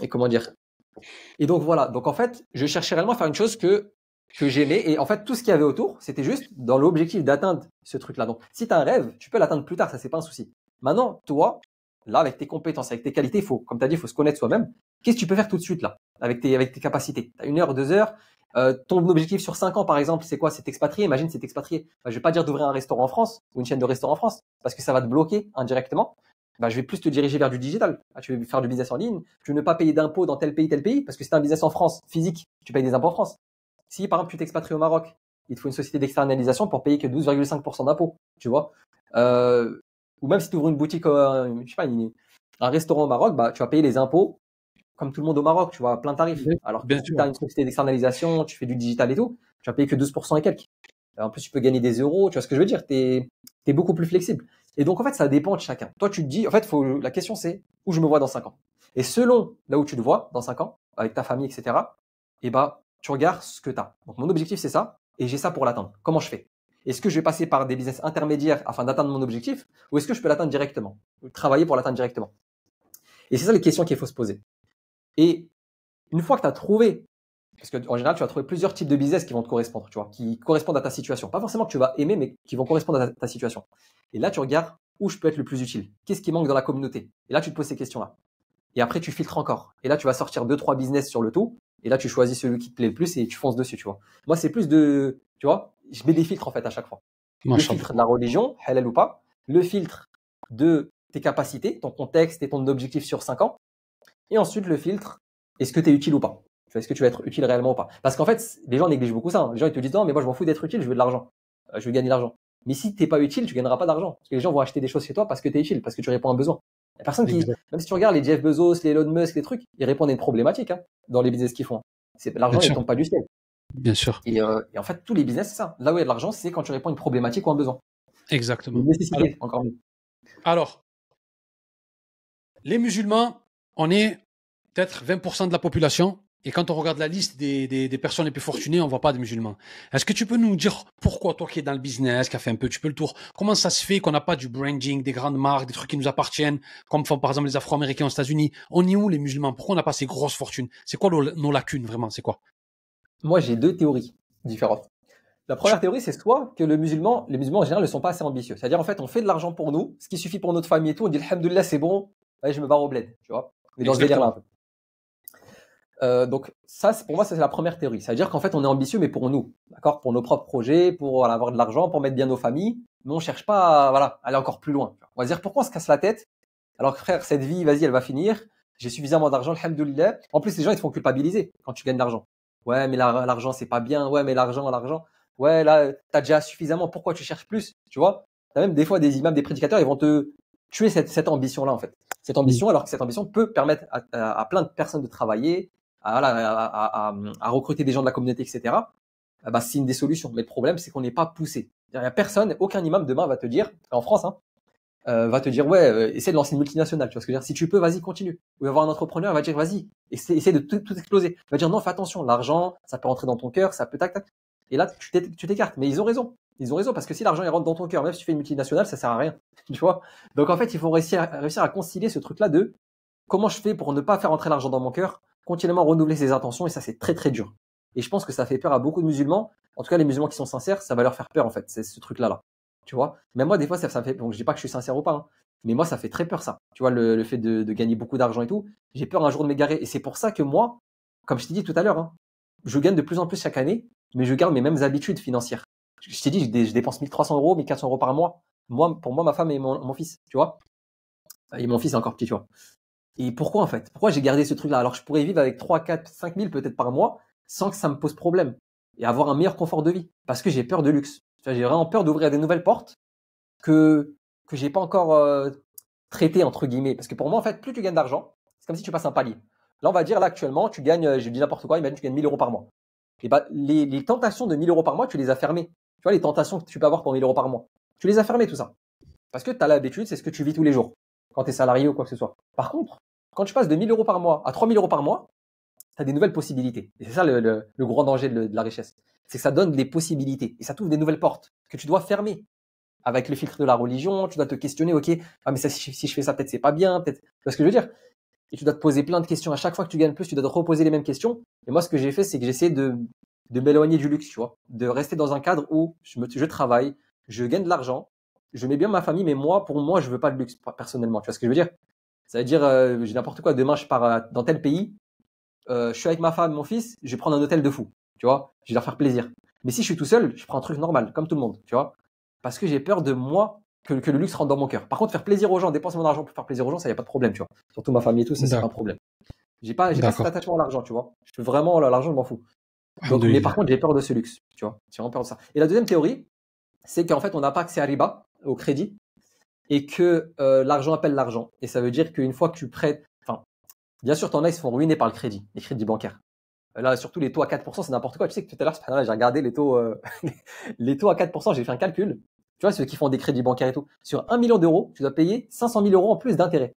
comment dire? Et donc voilà. Donc en fait, je cherchais réellement à faire une chose que j'aimais. Et en fait, tout ce qu'il y avait autour, c'était juste dans l'objectif d'atteindre ce truc-là. Donc, si tu as un rêve, tu peux l'atteindre plus tard, ça, c'est pas un souci. Maintenant, toi, là, avec tes compétences, avec tes qualités, comme tu as dit, il faut se connaître soi-même. Qu'est-ce que tu peux faire tout de suite, là, avec tes capacités? Tu as 1 heure, 2 heures. Ton objectif sur 5 ans, par exemple, c'est quoi? C'est t'expatrier. Imagine, c'est t'expatrier. Bah, je vais pas dire d'ouvrir un restaurant en France ou une chaîne de restaurants en France parce que ça va te bloquer indirectement. Bah, je vais plus te diriger vers du digital. Ah, tu veux faire du business en ligne. Tu veux ne pas payer d'impôts dans tel pays, parce que si tu as un business en France physique, tu payes des impôts en France. Si par exemple tu t'expatries au Maroc, il te faut une société d'externalisation pour payer que 12,5% d'impôts, tu vois. Ou même si tu ouvres une boutique, je sais pas, un restaurant au Maroc, bah tu vas payer les impôts comme tout le monde au Maroc, tu vois, plein tarif. Bien Alors que bien si tu sûr. as une société d'externalisation, tu fais du digital et tout, tu vas payer que 12% et quelques. En plus, tu peux gagner des euros, tu vois ce que je veux dire, t'es beaucoup plus flexible. Et donc, en fait, ça dépend de chacun. Toi, tu te dis, en fait, la question, c'est où je me vois dans 5 ans. Et selon là où tu te vois dans 5 ans, avec ta famille, etc., et bah, tu regardes ce que tu as. Donc, mon objectif, c'est ça, et j'ai ça pour l'atteindre. Comment je fais? Est-ce que je vais passer par des business intermédiaires afin d'atteindre mon objectif, ou est-ce que je peux l'atteindre directement? Ou travailler pour l'atteindre directement? Et c'est ça les questions qu'il faut se poser. Et une fois que tu as trouvé, parce qu'en général, tu vas trouver plusieurs types de business qui vont te correspondre, tu vois, qui correspondent à ta situation. Pas forcément que tu vas aimer, mais qui vont correspondre à ta situation. Et là, tu regardes où je peux être le plus utile. Qu'est-ce qui manque dans la communauté? Et là, tu te poses ces questions-là. Et après, tu filtres encore. Et là, tu vas sortir 2, 3 business sur le tout. Et là, tu choisis celui qui te plaît le plus et tu fonces dessus, tu vois. Moi, c'est plus tu vois, je mets des filtres en fait à chaque fois. Le Machallah. filtre de la religion, halal ou pas. Le filtre de tes capacités, ton contexte et ton objectif sur 5 ans. Et ensuite, le filtre, est-ce que tu es utile ou pas? Est-ce que tu vas être utile réellement ou pas? Parce qu'en fait, les gens négligent beaucoup ça. Hein. Les gens, ils te disent, non, mais moi, je m'en fous d'être utile, je veux de l'argent. Je veux gagner de l'argent. Mais si t'es pas utile, tu gagneras pas d'argent. Parce que les gens vont acheter des choses chez toi parce que tu es utile, parce que tu réponds à un besoin. Il y a personne qui, Exact. même si tu regardes les Jeff Bezos, les Elon Musk, les trucs, ils répondent à une problématique, hein, dans les business qu'ils font. Bien L'argent, il sûr. tombe pas du ciel. Bien sûr. Et en fait, tous les business, c'est ça. Là où il y a de l'argent, c'est quand tu réponds à une problématique ou un besoin. Une Exactement. Alors, nécessité, encore mieux. alors, les musulmans, on est peut-être 20% de la population. Et quand on regarde la liste des personnes les plus fortunées, on voit pas de musulmans. Est-ce que tu peux nous dire pourquoi, toi qui es dans le business, qui a fait un petit peu le tour, comment ça se fait qu'on n'a pas du branding, des grandes marques, des trucs qui nous appartiennent, comme font par exemple les Afro-Américains aux États-Unis? On est où les musulmans? Pourquoi on n'a pas ces grosses fortunes? C'est quoi nos lacunes vraiment? C'est quoi? Moi, j'ai 2 théories différentes. La première théorie, c'est soit que les musulmans en général ne sont pas assez ambitieux. C'est-à-dire, en fait, on fait de l'argent pour nous, ce qui suffit pour notre famille et tout. On dit, alhamdoulilah, c'est bon, allez, je me barre au bled, tu vois. On est dans ce délire-là un Exactement. peu. Donc, ça, pour moi, ça, c'est la première théorie. C'est-à-dire qu'en fait, on est ambitieux, mais pour nous, d'accord, pour nos propres projets, pour voilà, avoir de l'argent, pour mettre bien nos familles. Mais on cherche pas à voilà, aller encore plus loin. On va se dire, pourquoi on se casse la tête? Alors que frère, cette vie, vas-y, elle va finir. J'ai suffisamment d'argent, alhamdoulilah. En plus, les gens, ils te font culpabiliser quand tu gagnes de l'argent. Ouais, mais l'argent, c'est pas bien. Ouais, mais l'argent. Ouais, là, t'as déjà suffisamment. Pourquoi tu cherches plus? Tu vois? T'as même des fois des imams, des prédicateurs, ils vont te tuer cette ambition-là, en fait. Cette ambition, alors que cette ambition peut permettre à plein de personnes de travailler, à recruter des gens de la communauté, etc. Bah, c'est une des solutions. Mais le problème, c'est qu'on n'est pas poussé. Il n'y a personne, aucun imam demain va te dire, en France, hein, va te dire, ouais, essaie de lancer une multinationale. Tu vois ce que je veux dire? Si tu peux, vas-y, continue. Ou avoir un entrepreneur, il va dire, vas-y, essaie de tout exploser. Il va dire, non, fais attention, l'argent, ça peut rentrer dans ton cœur, ça peut tac, tac. Et là, tu t'écartes. Mais ils ont raison. Ils ont raison parce que si l'argent il rentre dans ton cœur, même si tu fais une multinationale, ça sert à rien. Tu vois? Donc en fait, il faut réussir à concilier ce truc-là de comment je fais pour ne pas faire entrer l'argent dans mon cœur, continuellement renouveler ses intentions, et ça, c'est très, très dur. Et je pense que ça fait peur à beaucoup de musulmans. En tout cas, les musulmans qui sont sincères, ça va leur faire peur, en fait, c'est ce truc-là, là. Tu vois? Même moi, des fois, ça me fait, donc je dis pas que je suis sincère ou pas, hein, mais moi, ça fait très peur, ça. Tu vois, le fait de gagner beaucoup d'argent et tout. J'ai peur un jour de m'égarer. Et c'est pour ça que moi, comme je t'ai dit tout à l'heure, hein, je gagne de plus en plus chaque année, mais je garde mes mêmes habitudes financières. Je t'ai dit, je dépense 1300 euros, 1400 euros par mois. Moi, pour moi, ma femme et mon fils, tu vois? Et mon fils est encore petit, tu vois. Et pourquoi en fait? Pourquoi j'ai gardé ce truc-là? Alors que je pourrais vivre avec 3, 4, 5 000 peut-être par mois sans que ça me pose problème et avoir un meilleur confort de vie. Parce que j'ai peur de luxe. J'ai vraiment peur d'ouvrir des nouvelles portes que, que j'ai pas encore traitées, entre guillemets. Parce que pour moi, en fait, plus tu gagnes d'argent, c'est comme si tu passes un palier. Là, on va dire, là, actuellement, tu gagnes, je dis n'importe quoi, imagine, tu gagnes 1000 euros par mois. Et bah, les tentations de 1000 euros par mois, tu les as fermées. Tu vois, les tentations que tu peux avoir pour 1000 euros par mois. Tu les as fermées, tout ça. Parce que tu as l'habitude, c'est ce que tu vis tous les jours. Quand tu es salarié ou quoi que ce soit. Par contre, quand tu passes de 1000 euros par mois à 3000 euros par mois, tu as des nouvelles possibilités. Et c'est ça le grand danger de la richesse. C'est que ça donne des possibilités. Et ça t'ouvre des nouvelles portes que tu dois fermer. Avec le filtre de la religion, tu dois te questionner, ok, ah mais ça, si je fais ça, peut-être c'est pas bien, peut-être. Tu vois ce que je veux dire? Et tu dois te poser plein de questions. À chaque fois que tu gagnes plus, tu dois te reposer les mêmes questions. Et moi, ce que j'ai fait, c'est que j'essaie de m'éloigner du luxe, tu vois. De rester dans un cadre où je travaille, je gagne de l'argent, je mets bien ma famille, mais moi, pour moi, je veux pas de luxe, personnellement. Tu vois ce que je veux dire? Ça veut dire, j'ai n'importe quoi. Demain, je pars dans tel pays. Je suis avec ma femme, mon fils. Je vais prendre un hôtel de fou. Tu vois? Je vais leur faire plaisir. Mais si je suis tout seul, je prends un truc normal, comme tout le monde. Tu vois? Parce que j'ai peur de moi que le luxe rentre dans mon cœur. Par contre, faire plaisir aux gens, dépenser mon argent pour faire plaisir aux gens, ça y a pas de problème. Tu vois? Surtout ma famille et tout, ça c'est pas un D'accord. problème. J'ai pas cet D'accord. attachement à l'argent. Tu vois? Je veux vraiment l'argent, je m'en fous. Donc, mais par Alhamdoulilah. contre, j'ai peur de ce luxe. Tu vois? J'ai vraiment peur de ça. Et la deuxième théorie, c'est qu'en fait, on n'a pas accès à riba, au crédit, et que l'argent appelle l'argent. Et ça veut dire qu'une fois que tu prêtes, enfin, bien sûr, t'en as, ils se font ruiner par le crédit, les crédits bancaires. Là, surtout les taux à 4%, c'est n'importe quoi. Tu sais que tout à l'heure, j'ai regardé les taux, les taux à 4%, j'ai fait un calcul. Tu vois, ceux qui font des crédits bancaires et tout. Sur 1 million d'euros, tu dois payer 500 000 euros en plus d'intérêt.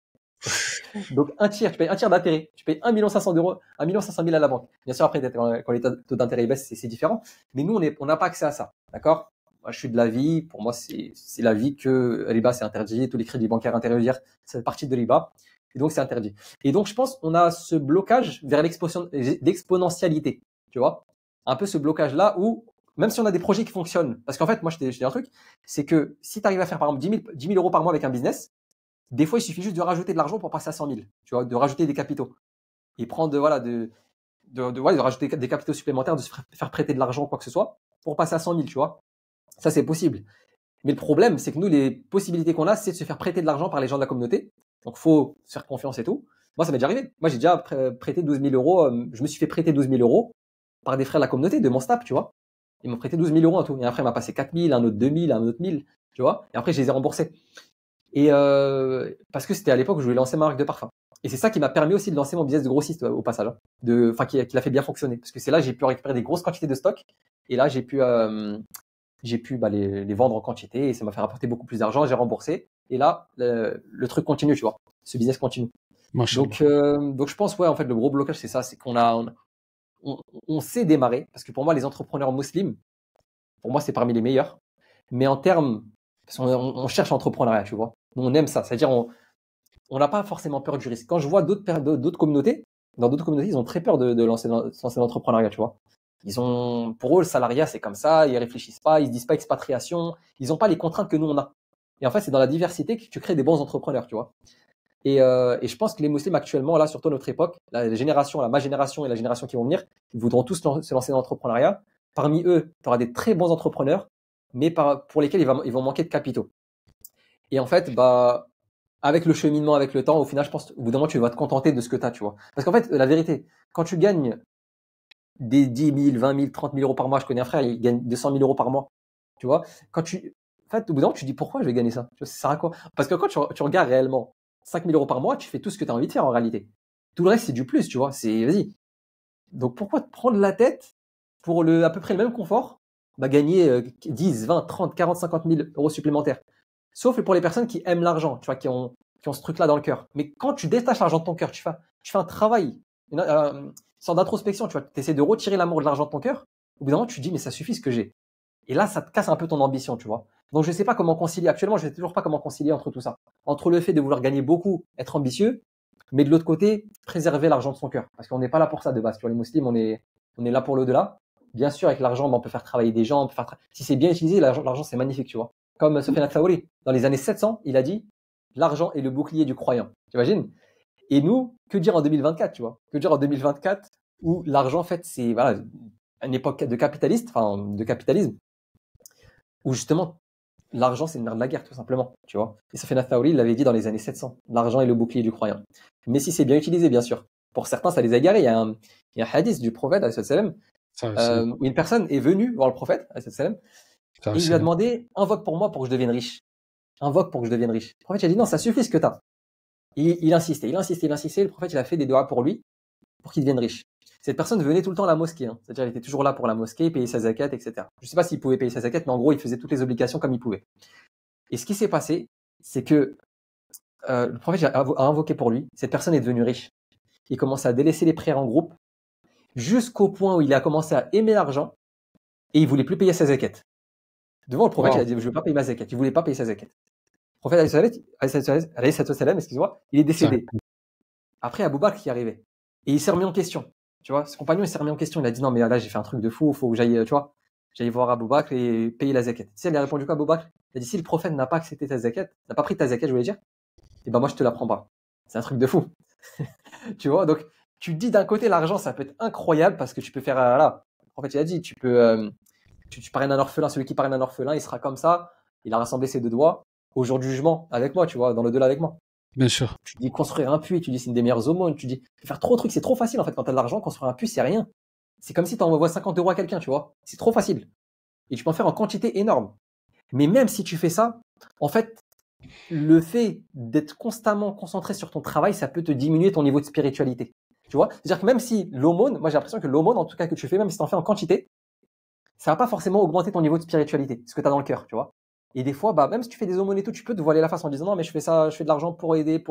Donc, tu payes un tiers d'intérêt. Tu payes 1 500 000 d'euros, 1 500 000 à la banque. Bien sûr, après, quand les taux d'intérêt baissent, c'est différent. Mais nous, on n'a pas accès à ça. D'accord? Moi, je suis de l'avis, pour moi, c'est la vie que riba, c'est interdit. Tous les crédits bancaires intermédiaires, c'est partie de riba. Et donc, c'est interdit. Et donc, je pense qu'on a ce blocage vers l'exponentialité. Tu vois? Un peu ce blocage-là où, même si on a des projets qui fonctionnent, parce qu'en fait, moi, je t'ai un truc, c'est que si tu arrives à faire, par exemple, 10 000 euros par mois avec un business, des fois, il suffit juste de rajouter de l'argent pour passer à 100 000. Tu vois, de rajouter des capitaux. Et prendre, voilà, de rajouter des capitaux supplémentaires, de se faire prêter de l'argent, quoi que ce soit, pour passer à 100 000, tu vois. Ça, c'est possible. Mais le problème, c'est que nous, les possibilités qu'on a, c'est de se faire prêter de l'argent par les gens de la communauté. Donc, faut se faire confiance et tout. Moi, ça m'est déjà arrivé. Moi, j'ai déjà prêté 12 000 euros. Je me suis fait prêter 12 000 euros par des frères de la communauté, de mon staff, tu vois. Ils m'ont prêté 12 000 euros en tout. Et après, il m'a passé 4 000, un autre 2 000, un autre 1 000, tu vois. Et après, je les ai remboursés. Et parce que c'était à l'époque où je voulais lancer ma marque de parfum. Et c'est ça qui m'a permis aussi de lancer mon business de grossiste au passage, hein. Enfin, qui l'a fait bien fonctionner. Parce que c'est là j'ai pu récupérer des grosses quantités de stock. Et là, j'ai pu les vendre en quantité et ça m'a fait rapporter beaucoup plus d'argent. J'ai remboursé. Et là, le truc continue, tu vois. Ce business continue. Mashallah. Donc je pense, ouais, en fait, le gros blocage, c'est ça. C'est on sait démarrer. Parce que pour moi, les entrepreneurs musulmans, pour moi, c'est parmi les meilleurs. Mais en termes, parce on cherche l'entrepreneuriat, tu vois. On aime ça. C'est-à-dire, on n'a pas forcément peur du risque. Quand je vois d'autres communautés, dans d'autres communautés, ils ont très peur de lancer l'entrepreneuriat, tu vois. Pour eux, le salariat, c'est comme ça, ils réfléchissent pas, ils se disent pas expatriation, ils n'ont pas les contraintes que nous, on a. Et en fait, c'est dans la diversité que tu crées des bons entrepreneurs, tu vois. Et je pense que les musulmans actuellement, là, surtout à notre époque, ma génération et la génération qui vont venir, ils voudront tous se lancer dans l'entrepreneuriat. Parmi eux, tu auras des très bons entrepreneurs, mais pour lesquels ils vont manquer de capitaux. Et en fait, bah, avec le cheminement, avec le temps, au final, je pense, au bout d'un moment, tu vas te contenter de ce que tu as, tu vois. Parce qu'en fait, la vérité, quand tu gagnes des 10 000, 20 000, 30 000 euros par mois. Je connais un frère, il gagne 200 000 euros par mois. Tu vois, en fait, au bout d'un moment, tu te dis pourquoi je vais gagner ça? Tu vois, ça sert à quoi? Parce que quand tu regardes réellement 5 000 euros par mois, tu fais tout ce que tu as envie de faire en réalité. Tout le reste, c'est du plus, tu vois. Vas-y. Donc pourquoi te prendre la tête pour à peu près le même confort, gagner 10, 20, 30, 40, 50 000 euros supplémentaires. Sauf pour les personnes qui aiment l'argent, tu vois, qui ont ce truc-là dans le cœur. Mais quand tu détaches l'argent de ton cœur, tu fais un travail, une sorte d'introspection, tu vois, tu essaies de retirer l'amour de l'argent de ton cœur. Au bout d'un moment, tu te dis, mais ça suffit ce que j'ai. Et là, ça te casse un peu ton ambition, tu vois. Donc, je ne sais pas comment concilier. Actuellement, je ne sais toujours pas comment concilier entre tout ça. Entre le fait de vouloir gagner beaucoup, être ambitieux, mais de l'autre côté, préserver l'argent de son cœur. Parce qu'on n'est pas là pour ça de base. Tu vois, les musulmans, on est là pour l'au-delà. Bien sûr, avec l'argent, on peut faire travailler des gens. Si c'est bien utilisé, l'argent, c'est magnifique, tu vois. Comme Sofiane Thaouri, dans les années 700, il a dit l'argent est le bouclier du croyant. Tu imagines? Et nous, que dire en 2024, tu vois? Que dire en 2024 où l'argent, en fait, c'est voilà, une époque de capitalisme, où justement, l'argent, c'est le nerf de la guerre, tout simplement, tu vois. Et Sofiane Thaouri, il l'avait dit dans les années 700. L'argent est le bouclier du croyant. Mais si c'est bien utilisé, bien sûr. Pour certains, ça les a égarés. Il y a un hadith du prophète, où une personne est venue voir le prophète, et il lui a demandé, invoque pour moi pour que je devienne riche. Invoque pour que je devienne riche. Le prophète a dit, non, ça suffit ce que tu as. Il insistait. Le prophète, il a fait des doigts pour lui, pour qu'il devienne riche. Cette personne venait tout le temps à la mosquée, hein. C'est-à-dire, il était toujours là pour la mosquée, payer sa zakat, etc. Je ne sais pas s'il pouvait payer sa zakat, mais en gros, il faisait toutes les obligations comme il pouvait. Et ce qui s'est passé, c'est que le prophète a invoqué pour lui. Cette personne est devenue riche. Il commence à délaisser les prières en groupe, jusqu'au point où il a commencé à aimer l'argent, et il voulait plus payer sa zakat. Devant le prophète, il a dit, je ne veux pas payer ma zakat. Il voulait pas payer sa zakat. Le prophète, excuse-moi, il est décédé. Après, Abou Bakr qui arrivait. Et il s'est remis en question. Tu vois, ce compagnon, il s'est remis en question. Il a dit, non, mais là, j'ai fait un truc de fou. Il faut que j'aille, tu vois, j'aille voir Abou Bakr et payer la zakat. Tu sais, il a répondu quoi, Abou Bakr? Il a dit, si le prophète n'a pas accepté ta zakat, n'a pas pris ta zakat, je voulais dire, et ben moi, je te la prends pas. C'est un truc de fou. Tu vois, donc, tu te dis d'un côté, l'argent, ça peut être incroyable parce que tu peux faire, là, en fait, il a dit, tu peux, tu parraines un orphelin, celui qui parraine un orphelin, il sera comme ça, il a rassemblé ses deux doigts au jour du jugement avec moi, tu vois, dans le delà avec moi. Bien sûr. Tu dis construire un puits, tu dis c'est une des meilleures aumônes, tu dis faire trop de trucs, c'est trop facile en fait quand t'as de l'argent, construire un puits c'est rien. C'est comme si tu envoies 50 euros à quelqu'un, tu vois. C'est trop facile. Et tu peux en faire en quantité énorme. Mais même si tu fais ça, en fait, le fait d'être constamment concentré sur ton travail, ça peut te diminuer ton niveau de spiritualité. Tu vois? C'est-à-dire que même si l'aumône, moi j'ai l'impression que l'aumône, en tout cas que tu fais, même si tu en fais en quantité, ça va pas forcément augmenter ton niveau de spiritualité, ce que tu as dans le cœur, tu vois. Et des fois, même si tu fais des aumônes et tout, tu peux te voiler la face en disant non, mais je fais ça, je fais de l'argent pour aider.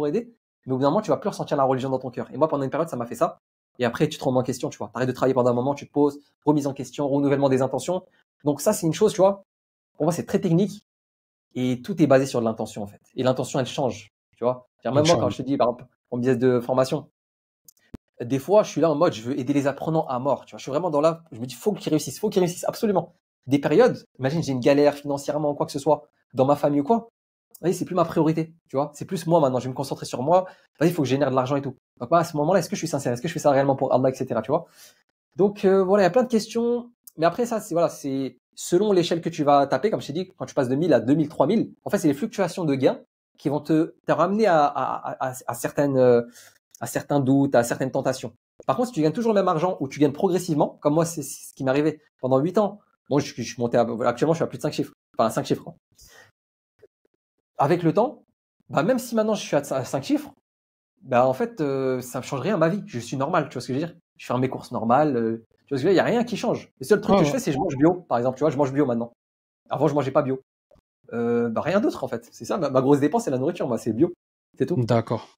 Mais au bout d'un moment, tu vas plus ressentir la religion dans ton cœur. Et moi, pendant une période, ça m'a fait ça. Et après, tu te remets en question, tu vois. T'arrêtes de travailler pendant un moment, tu te poses, remise en question, renouvellement des intentions. Donc ça, c'est une chose, tu vois. Pour moi, c'est très technique. Et tout est basé sur de l'intention, en fait. Et l'intention, elle change, tu vois. Même moi, quand je te dis, par exemple, en business de formation, des fois, je suis là en mode, je veux aider les apprenants à mort, tu vois. Je suis vraiment dans là, je me dis, faut qu'ils réussissent, absolument. Des périodes, imagine, j'ai une galère financièrement ou quoi que ce soit, dans ma famille ou quoi. Vas-y, c'est plus ma priorité, tu vois. C'est plus moi maintenant, je vais me concentrer sur moi. Vas-y, il faut que je génère de l'argent et tout. Donc, à ce moment-là, est-ce que je suis sincère? Est-ce que je fais ça réellement pour Allah, etc., tu vois? Donc, voilà, il y a plein de questions. Mais après, ça, c'est selon l'échelle que tu vas taper, comme je t'ai dit, quand tu passes de 1000 à 2000, 3000, en fait, c'est les fluctuations de gains qui vont te ramener à certains doutes, à certaines tentations. Par contre, si tu gagnes toujours le même argent ou tu gagnes progressivement, comme moi, c'est ce qui m'est arrivé pendant 8 ans. Bon, je suis monté actuellement, je suis à plus de 5 chiffres. Enfin, 5 chiffres. Avec le temps, même si maintenant je suis à 5 chiffres, en fait, ça ne change rien à ma vie. Je suis normal, tu vois ce que je veux dire? Je fais mes courses normales. Tu vois ce que je veux dire? Il n'y a rien qui change. Le seul truc que je fais, c'est je mange bio, par exemple. Tu vois, je mange bio maintenant. Avant, je mangeais pas bio. Rien d'autre, en fait. C'est ça, ma grosse dépense, c'est la nourriture. Moi, c'est bio. C'est tout. D'accord.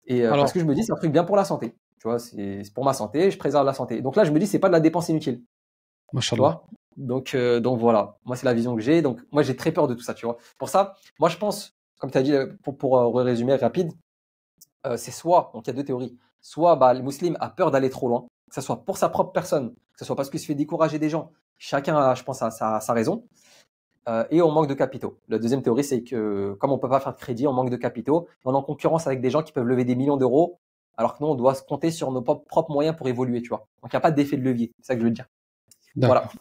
Et parce que je me dis, c'est un truc bien pour la santé. Tu vois, c'est pour ma santé, je préserve la santé. Donc là, je me dis, c'est pas de la dépense inutile. Tu vois? Donc voilà. Moi, c'est la vision que j'ai. Donc, moi, j'ai très peur de tout ça, tu vois. Pour ça, moi, je pense, comme tu as dit, pour résumer rapide, c'est soit, donc il y a deux théories, soit le musulman a peur d'aller trop loin, que ce soit pour sa propre personne, que ce soit parce qu'il se fait décourager des gens. Chacun a, je pense, sa raison. Et on manque de capitaux. La deuxième théorie, c'est que comme on peut pas faire de crédit, on manque de capitaux. On est en concurrence avec des gens qui peuvent lever des millions d'euros, alors que nous, on doit se compter sur nos propres moyens pour évoluer, tu vois. Donc, il n'y a pas d'effet de levier. C'est ça que je veux dire. D'accord. Voilà.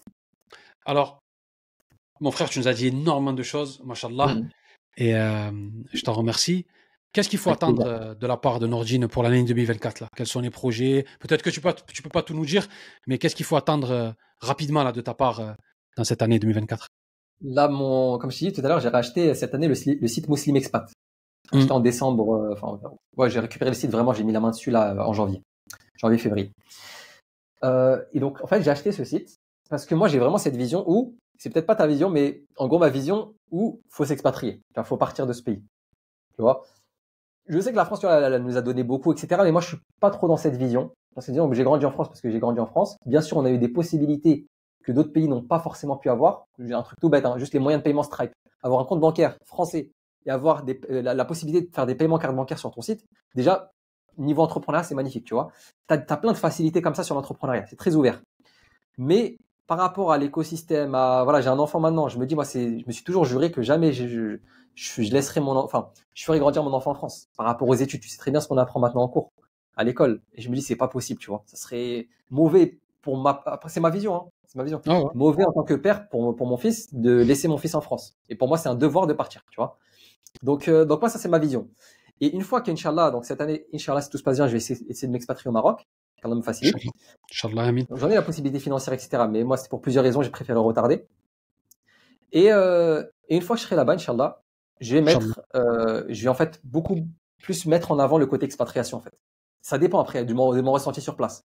Alors, mon frère, tu nous as dit énormément de choses, machallah, et je t'en remercie. Qu'est-ce qu'il faut Avec attendre plaisir. de la part de Nordine pour l'année 2024 là? Quels sont les projets? Peut-être que tu peux pas tout nous dire, mais qu'est-ce qu'il faut attendre rapidement là de ta part dans cette année 2024? Là, comme je t'ai dit tout à l'heure, j'ai racheté cette année le site Muslim Expat. Hmm. Acheté en décembre, ouais, j'ai récupéré le site vraiment, j'ai mis la main dessus là en janvier, février. Et donc, en fait, j'ai acheté ce site parce que moi, j'ai vraiment cette vision où, c'est peut-être pas ta vision, mais en gros, ma vision où faut s'expatrier. Enfin, faut partir de ce pays. Tu vois? Je sais que la France, tu vois, elle nous a donné beaucoup, etc. Mais moi, je suis pas trop dans cette vision. Dans cette vision, j'ai grandi en France parce que j'ai grandi en France. Bien sûr, on a eu des possibilités que d'autres pays n'ont pas forcément pu avoir. J'ai un truc tout bête, hein, juste les moyens de paiement Stripe. Avoir un compte bancaire français et avoir la possibilité de faire des paiements carte bancaire sur ton site. Déjà, niveau entrepreneuriat, c'est magnifique, tu vois. T'as plein de facilités comme ça sur l'entrepreneuriat. C'est très ouvert. Mais par rapport à l'écosystème, voilà, j'ai un enfant maintenant. Je me dis, moi, je me suis toujours juré que jamais je laisserai je ferai grandir mon enfant en France. Par rapport aux études, tu sais très bien ce qu'on apprend maintenant en cours, à l'école. Et je me dis, c'est pas possible, tu vois. Ça serait mauvais après, c'est ma vision, hein. C'est ma vision. Ah ouais. Mauvais en tant que père pour mon fils de laisser mon fils en France. Et pour moi, c'est un devoir de partir, tu vois. Donc moi, ça, c'est ma vision. Et une fois qu'Inch'Allah, donc cette année, Inch'Allah, si tout se passe bien, je vais essayer de m'expatrier au Maroc. qu'Allah me facilite. Inch'Allah. Inch'Allah, Amin. Donc, j'en ai la possibilité financière, etc. Mais moi, c'est pour plusieurs raisons, j'ai préféré retarder. Et une fois que je serai là-bas, Inch'Allah, Inch'Allah. je vais en fait beaucoup plus mettre en avant le côté expatriation, en fait. Ça dépend après de mon ressenti sur place.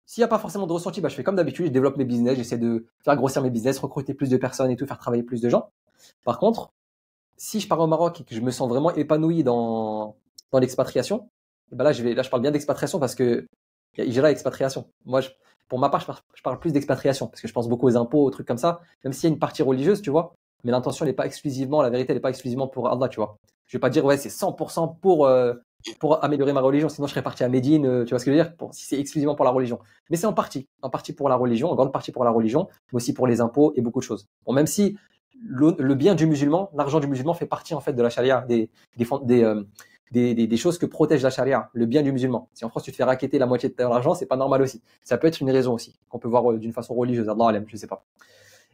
S'il n'y a pas forcément de ressenti, bah, je fais comme d'habitude, je développe mes business, j'essaie de faire grossir mes business, recruter plus de personnes et tout, faire travailler plus de gens. Par contre, si je pars au Maroc et que je me sens vraiment épanoui dans l'expatriation, bah là, je parle bien d'expatriation parce que il y a Hijra et expatriation. Moi, pour ma part, je parle plus d'expatriation parce que je pense beaucoup aux impôts, aux trucs comme ça, même s'il y a une partie religieuse, tu vois. Mais l'intention n'est pas exclusivement, la vérité, elle n'est pas exclusivement pour Allah, tu vois. Je vais pas dire, ouais, c'est 100% pour améliorer ma religion, sinon je serais parti à Médine, tu vois ce que je veux dire, si c'est exclusivement pour la religion. Mais c'est en partie pour la religion, en grande partie pour la religion, mais aussi pour les impôts et beaucoup de choses. Bon, même si le bien du musulman, l'argent du musulman fait partie en fait de la charia, des choses que protège la charia, le bien du musulman. Si en France tu te fais racketter la moitié de ton argent, c'est pas normal aussi. Ça peut être une raison aussi, qu'on peut voir d'une façon religieuse, Allah alam, je sais pas.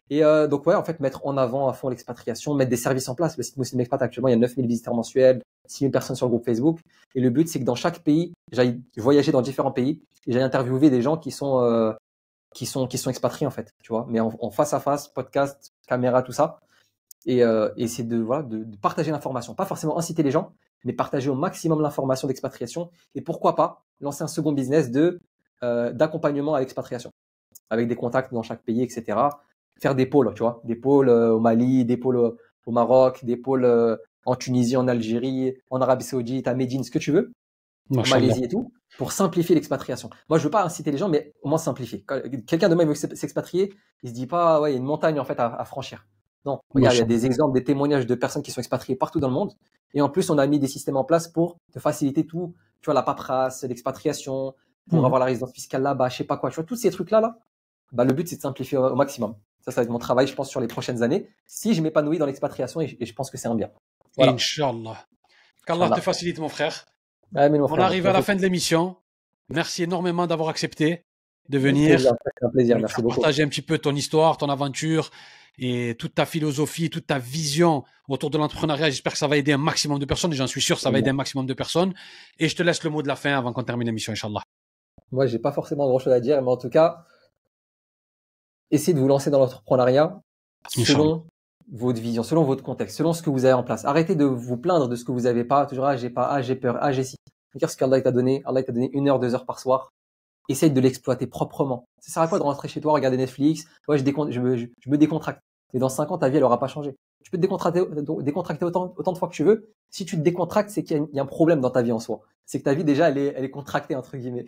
Et donc ouais, en fait, mettre en avant à fond l'expatriation, mettre des services en place. Le site Muslim Expat, actuellement, il y a 9000 visiteurs mensuels, 6000 personnes sur le groupe Facebook. Et le but, c'est que dans chaque pays, j'aille voyager dans différents pays et j'aille interviewer des gens qui sont expatriés, en fait, tu vois. Mais en face à face, podcast, caméra, tout ça. Et c'est voilà, de partager l'information. Pas forcément inciter les gens, mais partager au maximum l'information d'expatriation. Et pourquoi pas lancer un second business d'accompagnement à l'expatriation, avec des contacts dans chaque pays, etc. Faire des pôles, tu vois, des pôles au Mali, des pôles au Maroc, des pôles en Tunisie, en Algérie, en Arabie Saoudite, à Médine, ce que tu veux, en Mashallah. Malaisie et tout, pour simplifier l'expatriation. Moi, je veux pas inciter les gens, mais au moins simplifier. Quand quelqu'un demain veut s'expatrier, il se dit pas, ouais, il y a une montagne en fait à franchir. Non, regarde, il y a Mashallah. des exemples, des témoignages de personnes qui sont expatriées partout dans le monde. Et en plus, on a mis des systèmes en place pour te faciliter tout, tu vois, la paperasse, l'expatriation, pour Mhm. avoir la résidence fiscale là-bas, je sais pas quoi, tu vois, tous ces trucs-là, là, bah, le but, c'est de simplifier au maximum. Ça va être mon travail, je pense, sur les prochaines années, si je m'épanouis dans l'expatriation et je pense que c'est un bien. Voilà. Inch'Allah. Qu'Allah te Inch'Allah. facilite, mon frère. Ah, mais mon On frère, arrive à la fin de l'émission. Merci énormément d'avoir accepté de avec venir, plaisir, c'est un de plaisir, nous merci faire beaucoup. partager un petit peu ton histoire, ton aventure et toute ta philosophie, toute ta vision autour de l'entrepreneuriat. J'espère que ça va aider un maximum de personnes et j'en suis sûr que ça va aider un maximum de personnes. Et je te laisse le mot de la fin avant qu'on termine l'émission, Inch'Allah. Moi, j'ai pas forcément grand-chose à dire, mais en tout cas, essayez de vous lancer dans l'entrepreneuriat Inch'Allah. selon votre vision, selon votre contexte, selon ce que vous avez en place. Arrêtez de vous plaindre de ce que vous avez pas. Toujours, j'ai pas, j'ai peur, j'ai ci. Regarde ce qu'Allah t'a donné. Allah t'a donné 1 heure, 2 heures par soir. Essaye de l'exploiter proprement. Ça sert à quoi de rentrer chez toi, regarder Netflix? Ouais, je me décontracte. Mais dans 5 ans, ta vie, elle aura pas changé. Tu peux te décontracter autant de fois que tu veux. Si tu te décontractes, c'est qu'il y a un problème dans ta vie en soi. C'est que ta vie, déjà, elle est contractée, entre guillemets.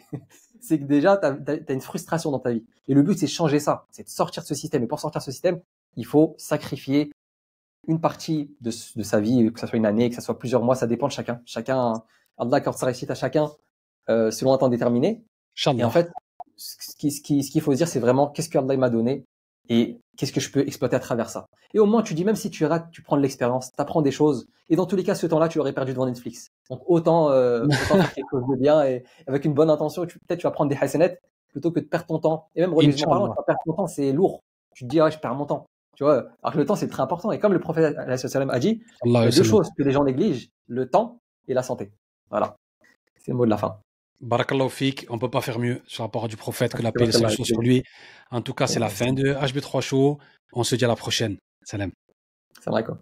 C'est que déjà, t'as une frustration dans ta vie. Et le but, c'est de changer ça. C'est de sortir de ce système. Et pour sortir de ce système, il faut sacrifier une partie de sa vie, que ce soit une année, que ce soit plusieurs mois, ça dépend de chacun. Allah accorde sa réussite à chacun selon un temps déterminé. Et en Inch'Allah. fait, ce qu'il faut se dire, c'est vraiment qu'est-ce que Allah m'a donné et qu'est-ce que je peux exploiter à travers ça. Et au moins, tu dis, même si tu rates, tu prends de l'expérience, tu apprends des choses. Et dans tous les cas, ce temps-là, tu l'aurais perdu devant Netflix. Donc autant faire quelque chose de bien et avec une bonne intention, peut-être tu vas prendre des hasanats plutôt que de perdre ton temps. Et même religieusement parlant, tu Inch'Allah. vas perdre ton temps, c'est lourd. Tu te dis, ah, je perds mon temps. Tu vois, alors que le temps, c'est très important. Et comme le prophète alayhi salam a dit, il Allah y a deux sallam. choses que les gens négligent, le temps et la santé. Voilà. C'est le mot de la fin. Barakallahu fik, on ne peut pas faire mieux sur la parole du prophète, que la paix et le salut soient sur lui. En tout cas, c'est la fin de HB3 Show. On se dit à la prochaine. Salam. Salam alaikum.